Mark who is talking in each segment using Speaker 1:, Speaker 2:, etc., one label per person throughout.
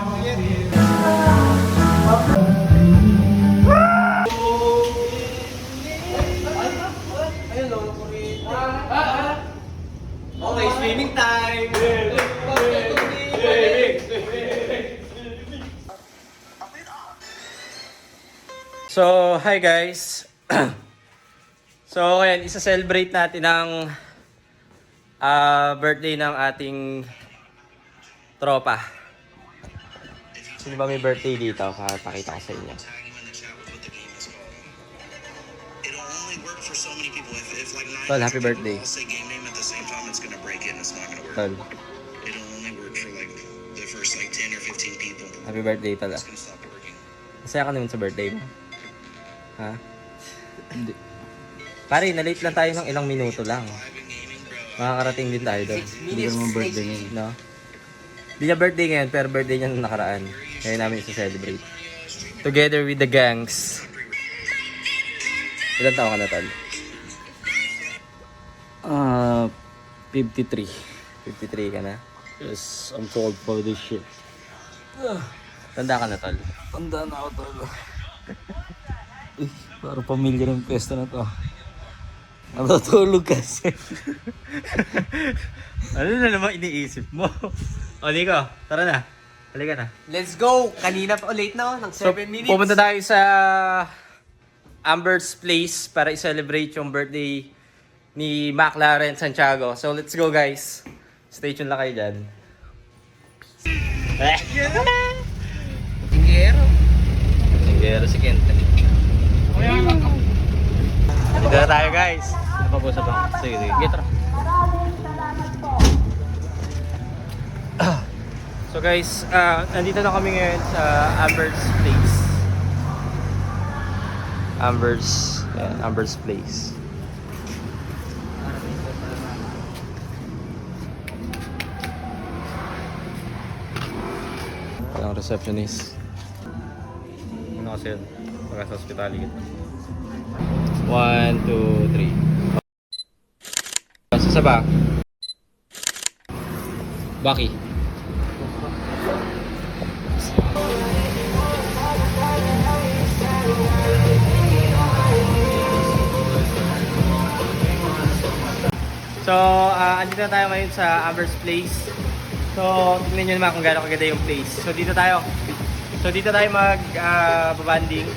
Speaker 1: Okay, swimming time!
Speaker 2: So, hi guys. So, ayan, isa-celebrate natin ang birthday ng ating tropa. Sino ba may birthday dito? Pakita ko sa inyo. Tol, happy birthday. Tol. Happy birthday, Tol. Masaya ka naman sa birthday mo. Ha? Hindi. Pare, na-late lang tayo ng ilang minuto lang. Makakarating din tayo doon.
Speaker 3: Hindi ka naman birthday ngayon.
Speaker 2: No? Hindi niya birthday ngayon, pero birthday niya nung nakaraan. Kaya namin isa-celebrate. Together with the gangs. Ilan taon ka na, Tol?
Speaker 3: 53.
Speaker 2: 53 ka na?
Speaker 3: Yes, I'm too old for this shit.
Speaker 2: Tanda ka na, Tol?
Speaker 3: Tanda na ako talaga. Parang pamilya ng pwesto na to. Natutulog kasi.
Speaker 2: Ano na naman iniisip mo? O, Nico, tara na. Halika na.
Speaker 1: Let's go! Kanina pa late na ng 7 minutes.
Speaker 2: Pupunta tayo sa Amber's Place para i-celebrate yung birthday ni McLaren Santiago. So, let's go, guys. Stay tuned lang kayo dyan.
Speaker 1: Tingero.
Speaker 2: Singgero si Kente. Dito na tayo, guys. Napapusap lang. Sige, sige. Get ra. So guys, nandito na kami ngayon sa Amber's Place. Amber's Place. Ang receptionist. Ano kasi yun? Pagka sa hospitality. 1, 2, 3. Sasaba? Baki. So, andito na tayo ngayon sa Amber's Place. So, tingnan nyo naman kung gaano kaganda yung place. So, dito tayo mag-babanding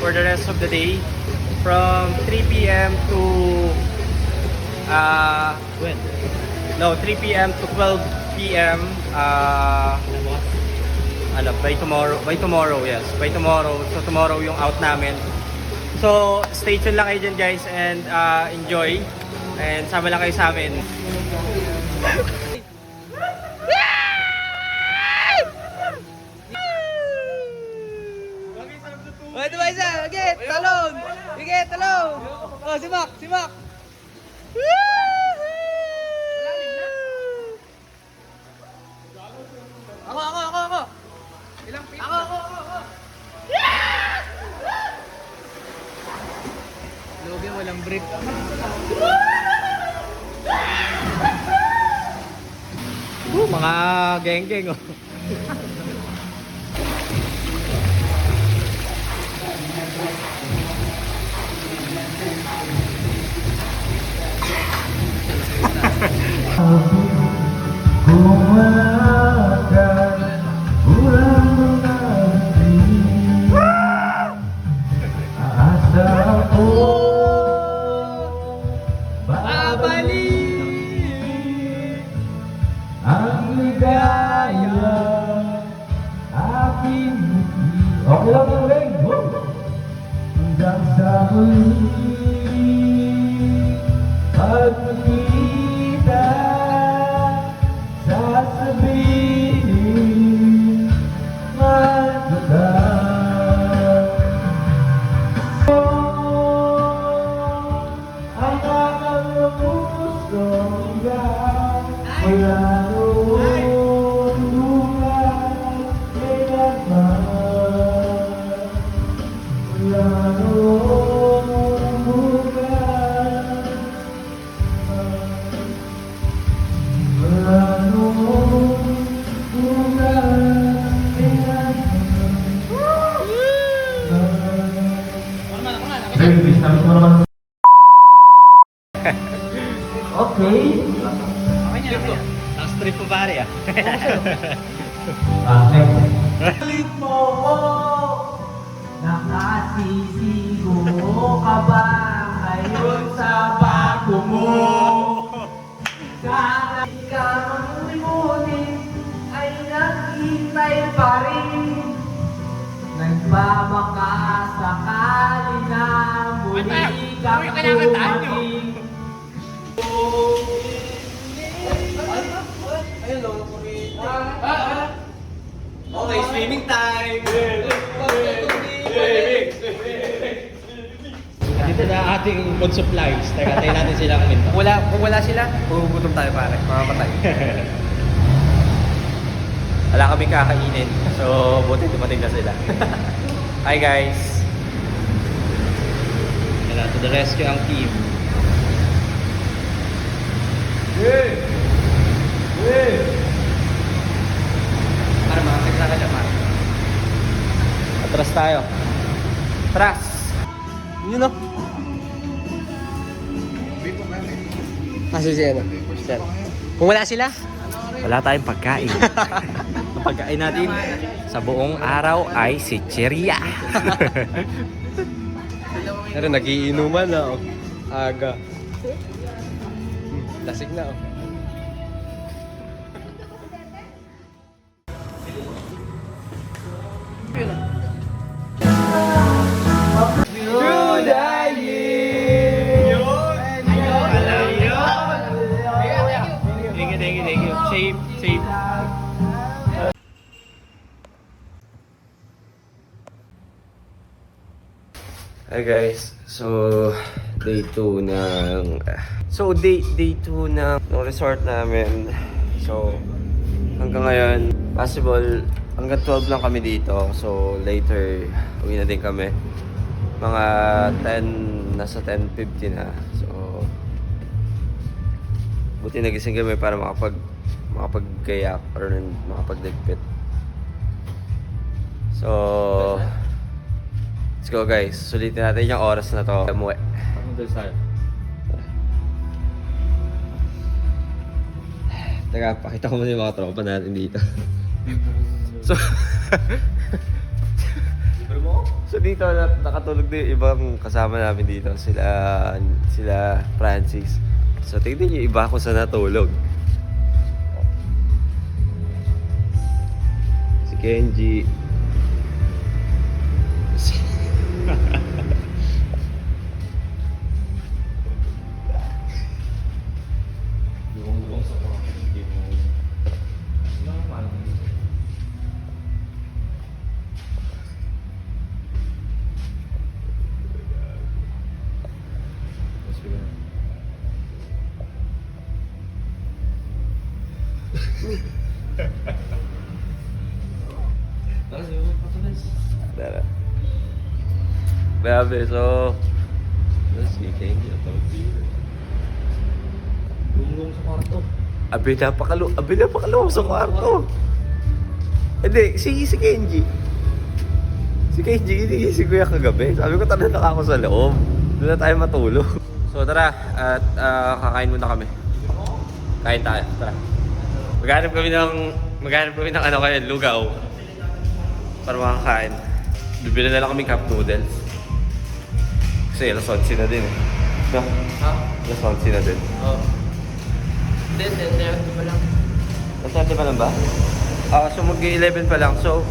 Speaker 2: for the rest of the day. From 3 p.m. to 3 p.m. to 12 p.m. By tomorrow, yes. By tomorrow. So, tomorrow yung out namin. So, stay tuned lang kayo dyan, guys, and enjoy. And sama lang kayo sa amin.
Speaker 1: Oh, ito ba isa? Sige, talon! Sige, talon! Oh, simak! Simak! Ako! Ilang feet? Ako! Lobe, walang brief.
Speaker 2: Mga geng-geng, oh.
Speaker 4: Kung wala ka, walang mengerti. Asa ako babalik ang ligaya aking ngiti. Okay lang yung ring. Hanggang sa muli pagkita sasabihin maganda. Ang aking pusong ikaw wala noon lugar kailanman. Wala noon
Speaker 2: trip po pare ah.
Speaker 4: Balik mo ko, nakasisigo ka ba ngayon sa bago mo? Sana kang limutin ay naghintay pa rin. Nagbabaka sakali na muli kang dumating.
Speaker 1: Okay, swimming time!
Speaker 2: Dito na ating food supplies. Teka, tayo natin silang minta.
Speaker 1: Kung wala sila, gugutom tayo pare. Mamamatay.
Speaker 2: Wala kaming kakainin. So, buti dumating na sila. Hi guys! Yan na, to the rescue ang team.
Speaker 1: Para makakita ka dyan pare.
Speaker 2: Atras tayo. Atras!
Speaker 1: Yun o. Kasi siya na. Kung wala sila,
Speaker 2: Wala tayong pagkain. Ang pagkain natin sa buong araw ay si Cheria.
Speaker 1: pero nagiinuman na oh. Aga. Lasig na oh.
Speaker 2: Thank you. Safe. Hi guys, so day 2 ng day 2 ng resort namin. So hanggang ngayon possible hanggang 12 lang kami dito. So later uwi na din kami. Mga 10 nasa 10:50 na. So buti nagising kami para makapag-kayak or makapag-ligpit. So let's go guys. Sulitin natin yung oras na to. Umuwi. Teka, pakita ko muna yung mga tropa natin dito. So dito nakatulog din yung ibang kasama namin dito. Sila Francis. So tignan yung iba kung saan natulog. Si Kenji. Tara. Grabe, so si Kenji
Speaker 3: Gumulong sa kwarto.
Speaker 2: Abi napakaluwag sa kwarto. Hindi, si Kenji. Si Kenji, hindi si Kuya kagabi. Sabi ko, tara na ako sa loob. Doon na tayo matulog. So tara, at kakain muna kami. Kain tayo, tara. Maghanap kami ng ano kayo, lugaw. Para makakain. Bibili na lang kami cup noodles. Kasi alas 11 na din eh. No?
Speaker 1: Ha?
Speaker 2: Alas 11 na din.
Speaker 1: Oo. Hindi pa lang.
Speaker 2: Alas 11 pa lang ba? So mag-11 pa lang. So,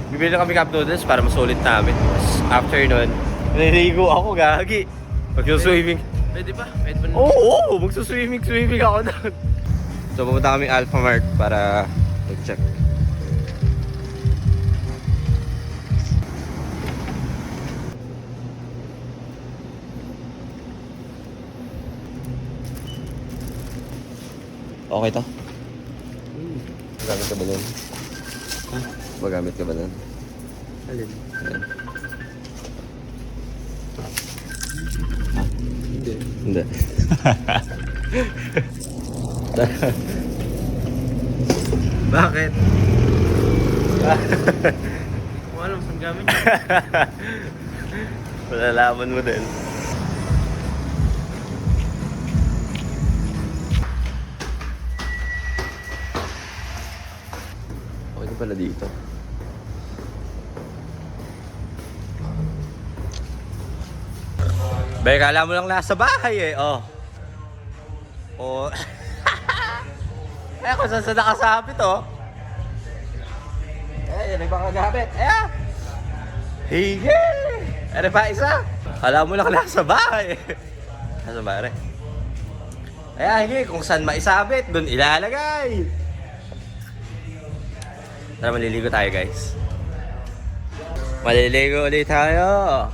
Speaker 2: bibili na kami cup noodles para masulit namin. After nun, naliligo ako, gagi. Magsuswimming.
Speaker 1: Pwede ba? Pwede ba?
Speaker 2: Oo, magsuswimming ako na. So, pumunta kami Alphamart para mag-check. Okay to? Magamit ka ba nun? Ha? Magamit ka ba nun?
Speaker 1: Alin?
Speaker 2: Ayan.
Speaker 1: Hindi.
Speaker 2: Hindi. Bakit?
Speaker 1: Kung alam saan gamit.
Speaker 2: Malalaman mo din. pala dito. Bay, kala mo lang nasa bahay eh, oh. Oh. Eh, kung saan sa nakasabit, oh. Eh, yan ibang kagamit. Eh, hige! Ano pa isa? Kala mo lang nasa bahay eh. Nasa bahay rin. Ayan, hige, kung saan maisabit, dun ilalagay. Tara, maliligo tayo, guys. Maliligo ulit tayo.